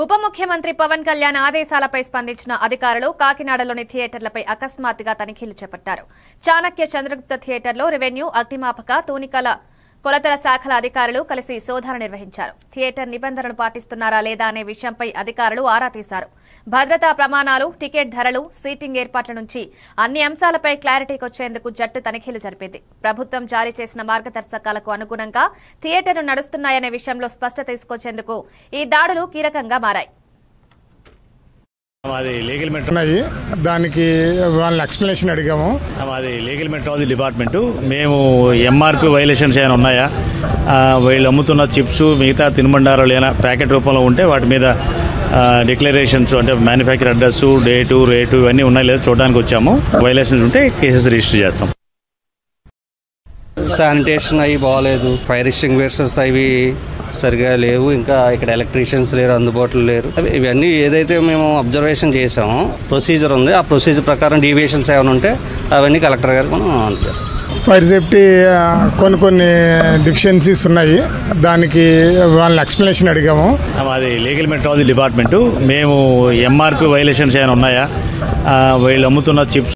ఉప ముఖ్యమంత్రి పవన్ కళ్యాణ్ ఆదేశాలపై స్పందించిన అధికారులు కాకినాడలోని థియేటర్లపై అకస్మాత్తుగా తనిఖీలు చేపట్టారు. చాణక్య చంద్రగుప్త థియేటర్లో రెవెన్యూ, అగ్నిమాపక, తూనికల కొలతల శాఖల అధికారులు కలిసి శోధన నిర్వహించారు. థియేటర్ నిబంధనలు పాటిస్తున్నారా లేదా అనే విషయంపై అధికారులు ఆరా తీశారు. భద్రతా ప్రమాణాలు, టికెట్ ధరలు, సీటింగ్ ఏర్పాట్ల నుంచి అన్ని అంశాలపై క్లారిటీకొచ్చేందుకు జట్టు తనిఖీలు జరిపింది. ప్రభుత్వం జారీ చేసిన మార్గదర్శకాలకు అనుగుణంగా థియేటర్లు నడుస్తున్నాయనే విషయంలో స్పష్టత తీసుకొచ్చేందుకు ఈ దాడులు కీలకంగా మారాయి. మాది లీగల్ ఉన్నాయి, దానికి వాళ్ళ ఎక్స్ప్లెనేషన్ అడిగాము. మాది లీగల్ మెట్రాలజీ డిపార్ట్మెంటు. మేము ఎంఆర్పి వైలేషన్స్ ఏమైనా ఉన్నాయా, వీళ్ళు అమ్ముతున్న చిప్స్, మిగతా తినుబండారాలు ఏమైనా ప్యాకెట్ రూపంలో ఉంటే వాటి మీద డిక్లరేషన్స్ అంటే మ్యానుఫ్యాక్చర్ అడ్రస్, డేటు, రేటు ఇవన్నీ ఉన్నాయి లేదా చూడడానికి వచ్చాము. వైలేషన్స్ ఉంటే కేసెస్ రిజిస్టర్ చేస్తాం. శానిటేషన్ అవి బాగోలేదు, ఫైర్ ఎక్స్టింగ్విషర్స్ అవి సరిగా లేవు, ఇంకా ఇక్కడ ఎలక్ట్రీషియన్స్ లేరు, అందుబాటులో లేరు. ఇవన్నీ ఏదైతే మేము అబ్జర్వేషన్ చేసామో ప్రొసీజర్ ఉంది, ఆ ప్రొసీజర్ ప్రకారం డీవియేషన్స్ ఏమైనా ఉంటే అవన్నీ కలెక్టర్ గారికి మనం ఆన్ చేస్తాం. ఫైర్ సేఫ్టీ కొన్ని డిఫిషియన్సీస్ ఉన్నాయి, దానికి వాళ్ళ ఎక్స్ప్లెనేషన్ అడిగాము. మాది లీగల్ మెట్రాలజీ డిపార్ట్మెంటు. మేము ఎంఆర్పి వైలేషన్స్ ఏమైనా ఉన్నాయా, వీళ్ళు అమ్ముతున్న చిప్స్